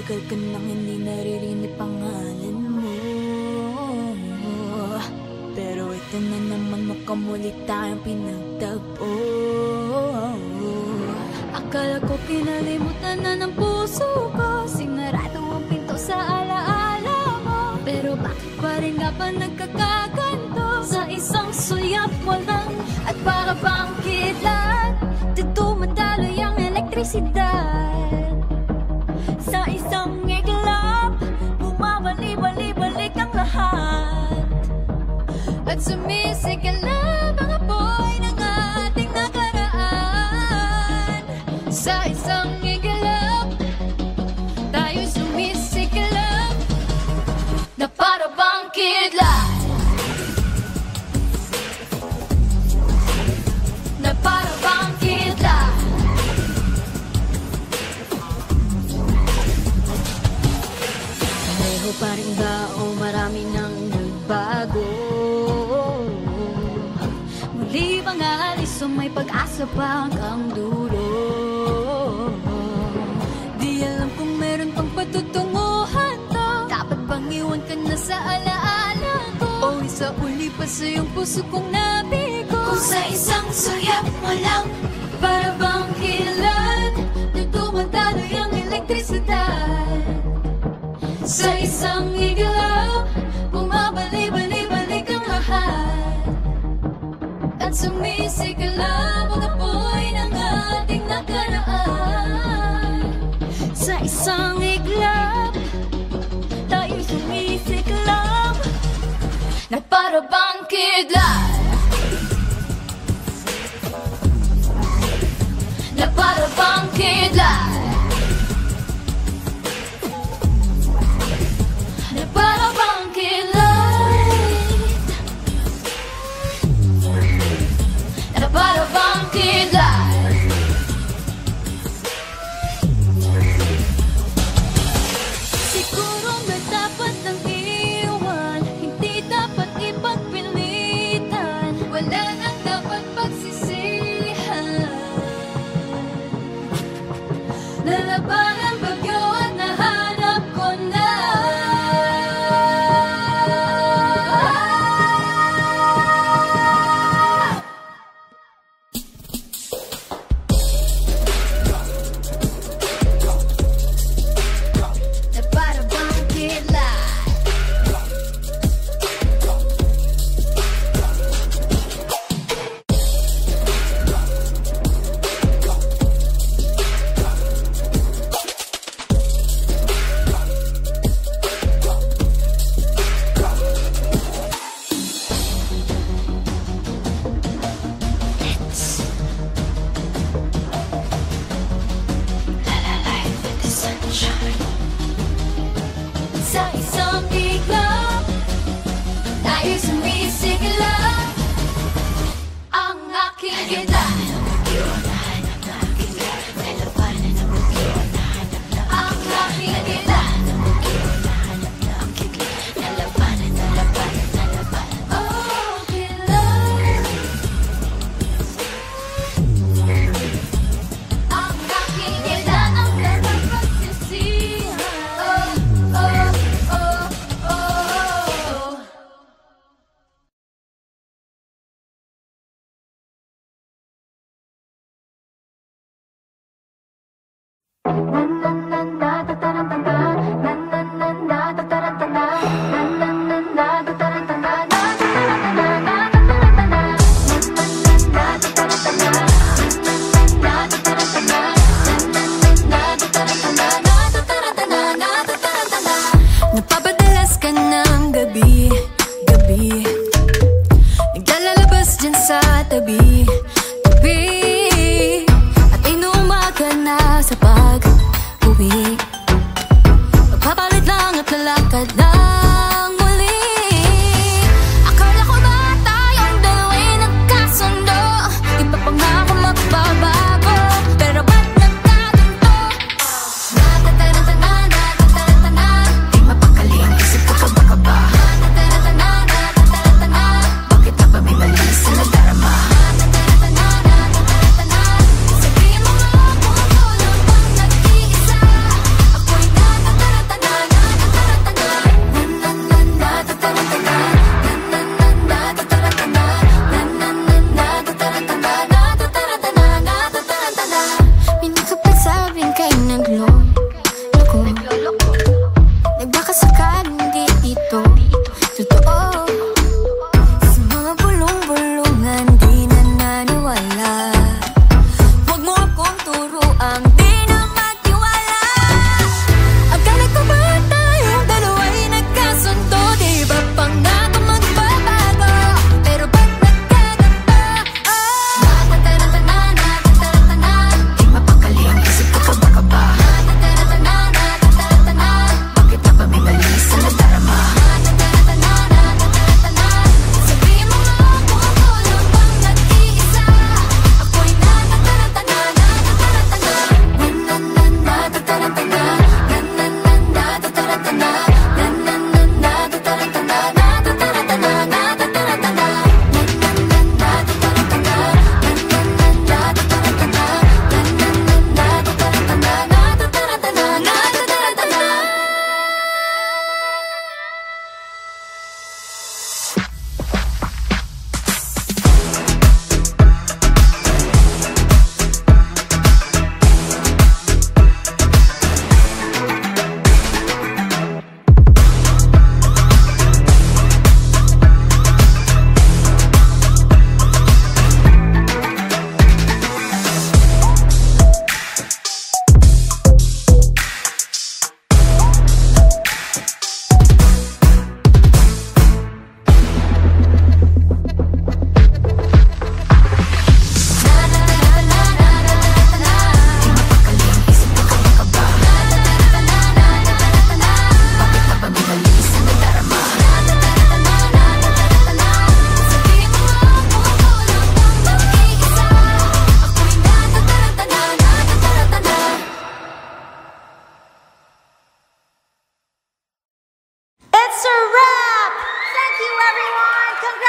Matagal ka nang hindi naririnig pangalan mo, pero ito na naman mukhang muli tayong pinagtagpo. Akala ko kinalimutan na ng puso ko, sinarado ang pinto sa alaala mo, pero bakit pa rin nga ba nagkakaganto? Sa isang suyap mo lang at para bang kidlat, dito madaloy ang elektrisidad. Sa isang iglap, bumabali-bali-balik ang lahat, at sumisigala mga apoy ng ating nakaraan. Sa isang iglap, tayo'y sumisigala na para bang kidlat, na para bang kidlat. Pareho pa rin ba o marami nang nagbago? Muli bang aalis o may pag-asa pa hanggang dulo? Di alam kung meron pang patutunguhan to. Dapat bang iwan ka na sa alaala ko? O isa uli pa sa iyong puso kong nabigo? Kung sa isang suyap mo lang, para bang kilat, nagtumataloy ang elektrisidad. Sa isang iglaw, bumabali-bali-balik ang lahat, at sumisigala ang apoy ng ating nakaraan. Sa isang iglap, tayo'y sumisigla na para bang kidlat, na para bang kidlat, na para bang kidlat, na para bang kidlat. Siguro na dapat nang iwan, hindi dapat ipagpilitan, wala nang dapat pagsisihan. Lalaban ang bagyo at nahanap ko na para bang kidlat, sa isang iglap, tayo'y sumisigla ang aking kidlat, ang aking kidlat. Oh, kidlat, ang aking kidlat, ang dapat pagsisihan. Oh, oh, oh, oh. Napapadalas ka ng gabi, gabi, naglalabas dyan sa tabi, tabi, at inuuma ka na sa pag-uwi. Magpapalit lang at lalakad lang muli. Akala ko ba tayong dalawa'y nagkasundo? Di ba pangako magbabago? Pero ba't nagkaganto? Natatarantana, natatarantana, di mapakali ang isip ko kaba-kaba. Natatarantana, natatarantana, bakit na ba may mali sa nadarama? Natatarantana, natatarantana, sabihin mo nga kung ako lang bang nag-iisa. Ako'y natatarantana.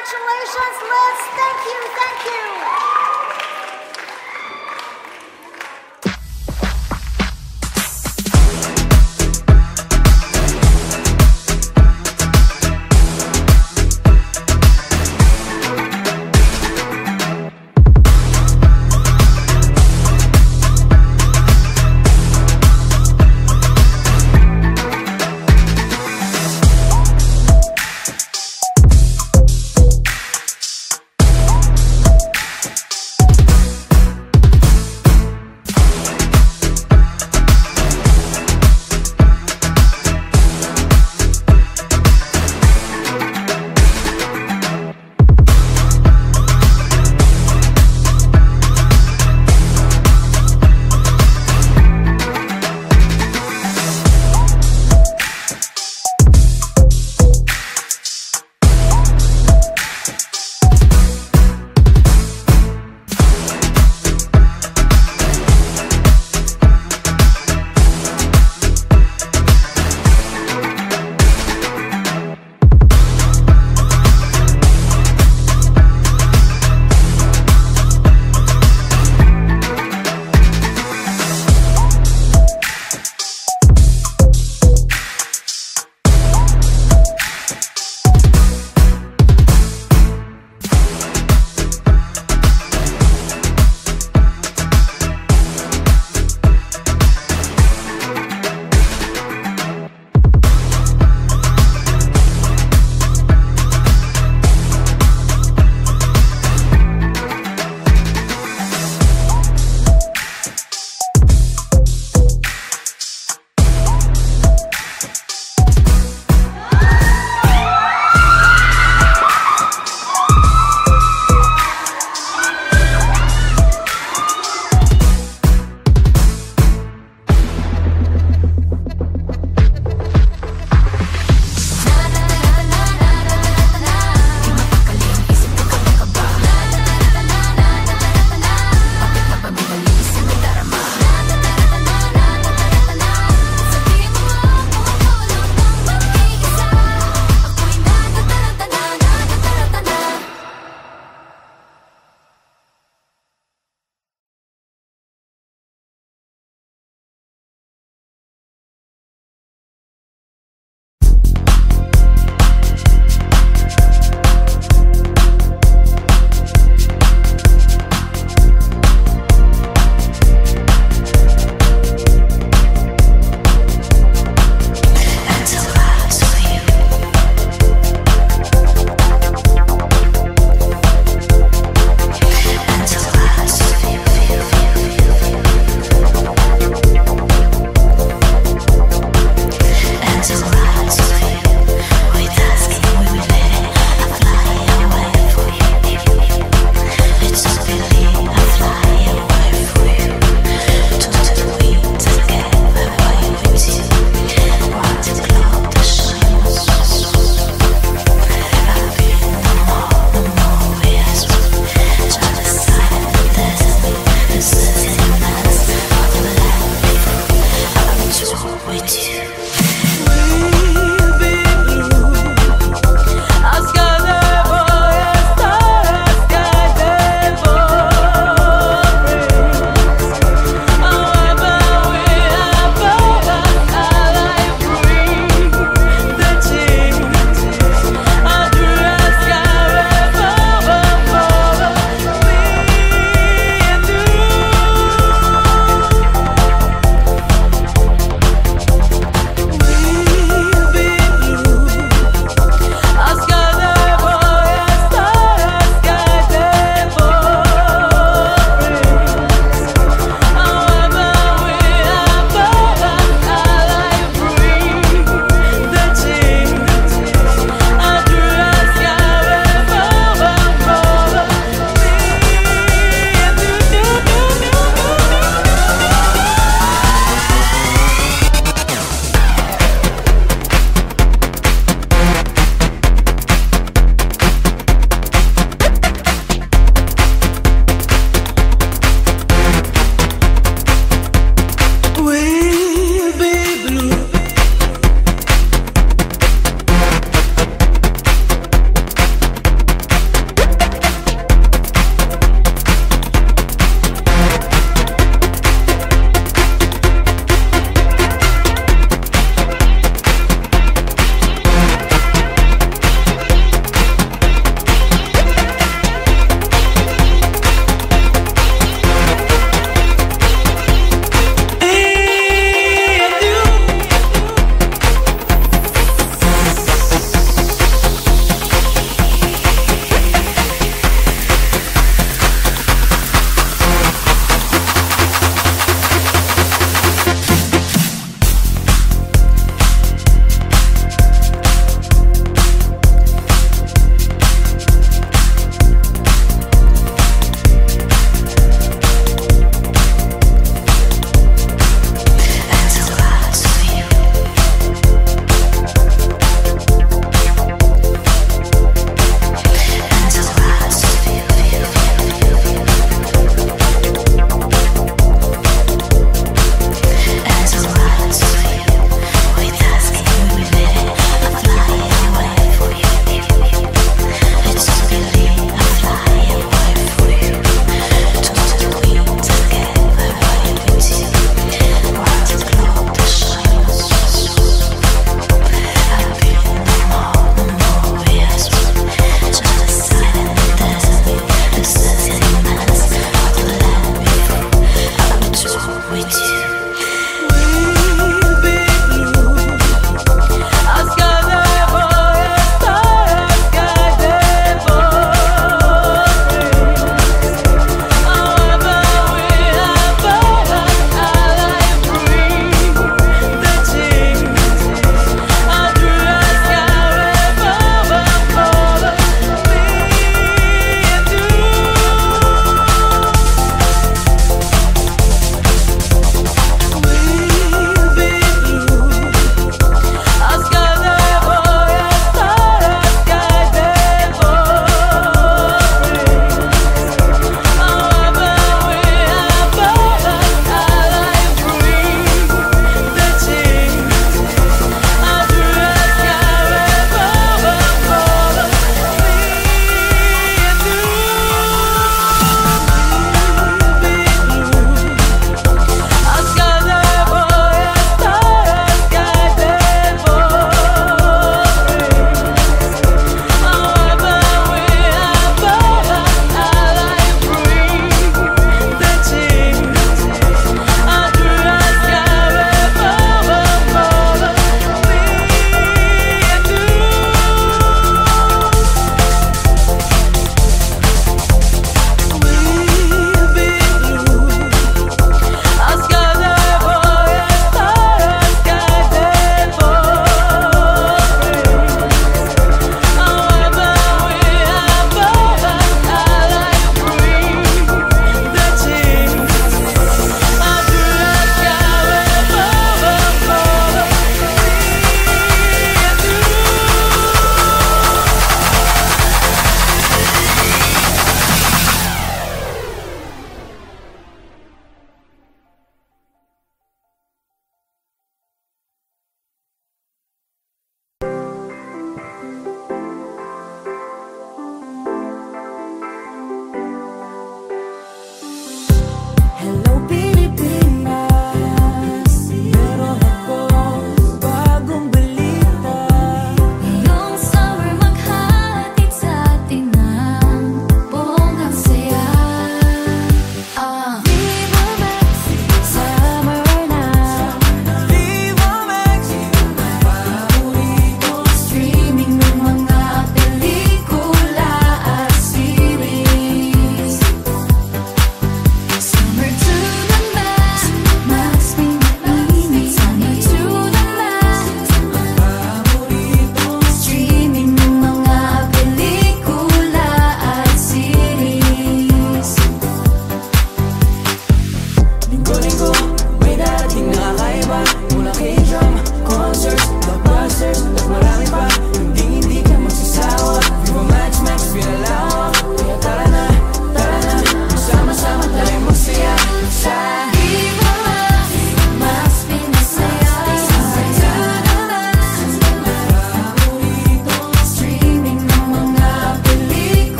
Congratulations, Liz. Thank you, thank you.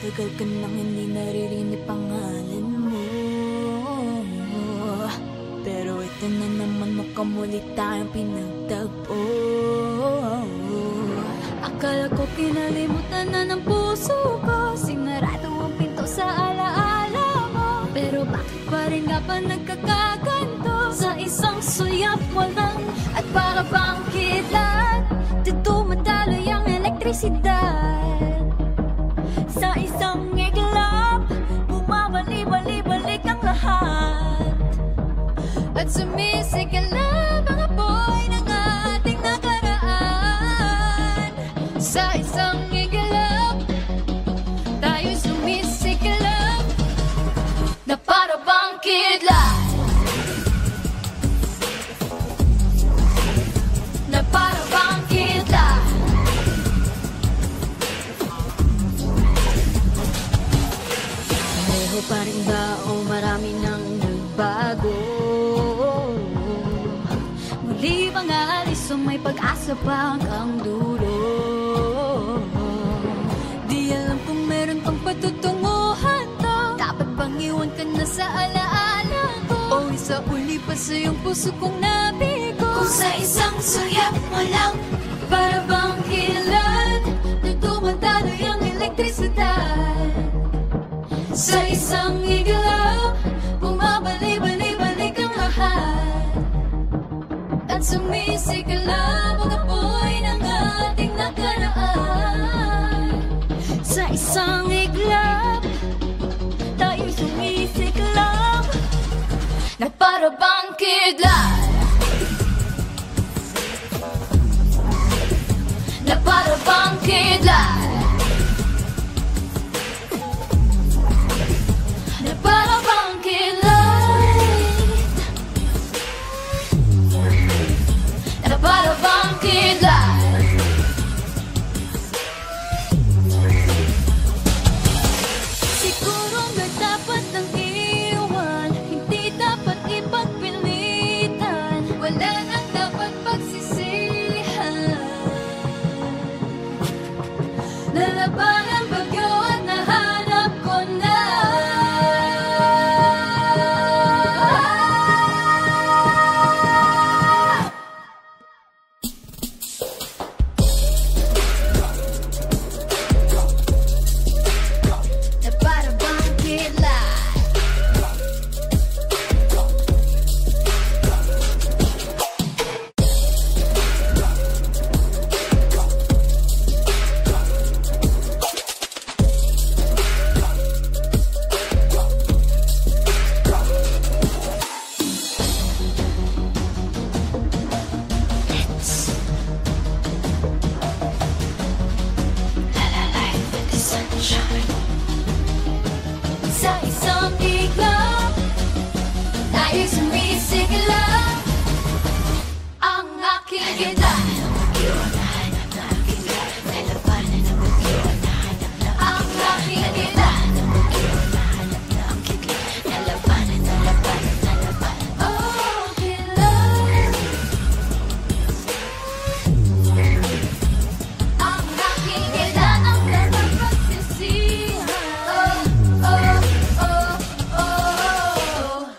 Tagal ka nang hindi naririnig pangalan mo, pero ito na naman makamuli tayong pinagtagpo. Akala ko kinalimutan na ng puso ko, sinarado ang pinto sa alaala mo, pero bakit pa rin nga ba nagkakaganto? Sa isang suyap mo lang at para bang kidlat, dito madaloy ang elektrisidad. Sa isang iglap, bumabali-bali-balik ang lahat, at sumisigalab ang apoy ng ating nakaraan. Sa isang iglap, tayo sumisigalab na para bang kidlat, na para bang kidlat. Pareho pa rin ba o marami nang nagbago? Muli bang aalis o may pag-asa pa hanggang dulo? Di alam kung meron pang patutunguhan to. Dapat bang iwan ka na sa alaala ko? O isa uli pa sa iyong puso kong nabigo? Kung sa isang suyap mo lang, para bang kilat, tutumantaloy ang elektrisidad. Sa isang iglap, bumabali-bali-balik ang lahat, at sumisigalab ang apoy ng ating nakaraan. Sa isang iglap, tayo sumisigalab na para bang kidlat, na para bang kidlat, na para bang kidlat, na para bang kidlat. Siguro nga dapat nang iwan, hindi dapat ipagpilitan, wala nang dapat pagsisihan. Nalaban ang bagyo at nahanap ko na para bang kidlat, sa isang iglap, tayo sumisigalab ang aking kidlat, ang aking kidlat. Oh, kidlat, ang aking kidlat, ang dapat pagsisihan. Oh, oh, oh, oh.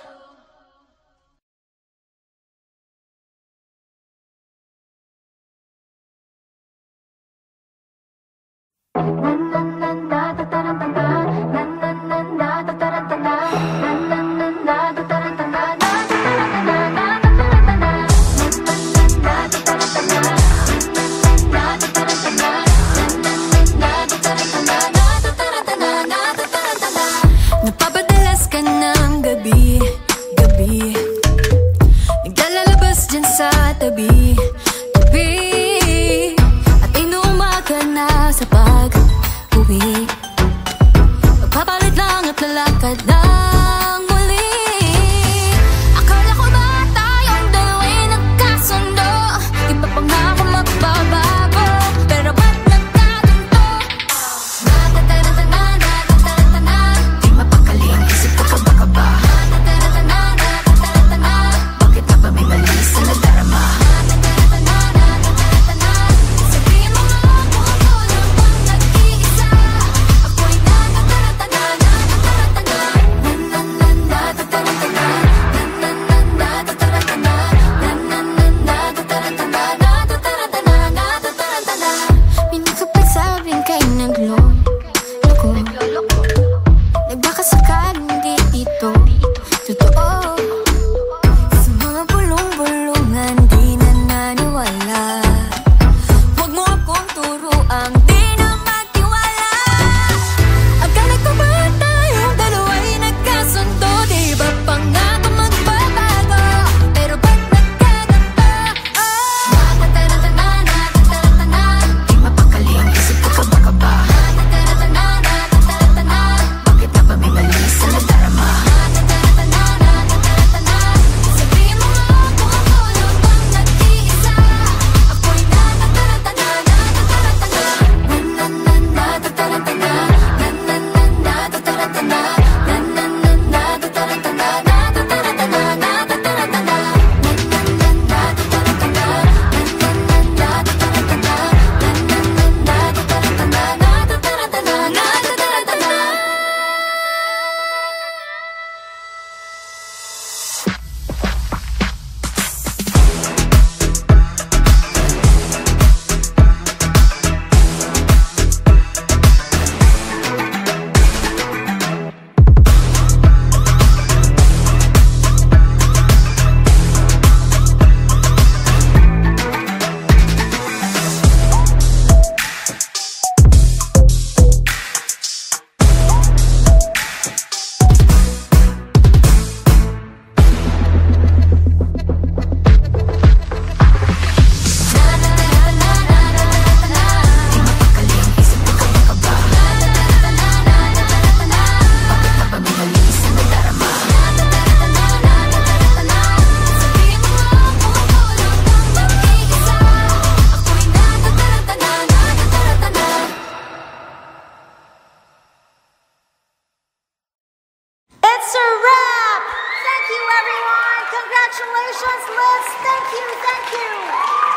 Napapadalas ka ng gabi, gabi, naglalabas dyan sa tabi, tabi, at inuuma ka na sa pag-uwi. Magpapalit lang at lalakad ng muli. Akala ko ba tayong dalawa'y nagkasundo? Di ba pangako magbabago? Pero ba't nagtatanto? Natatarantana, natatarantana, di mapakali ang isip ko kaba-kaba. Natatarantana, natatarantana, bakit na ba may malinis na nadarama? Natatarantana, natatarantana, sabihin mo nga kung ako lang bang nag-iisa. Ako'y natatarantana. Congratulations, Liz. Thank you, thank you.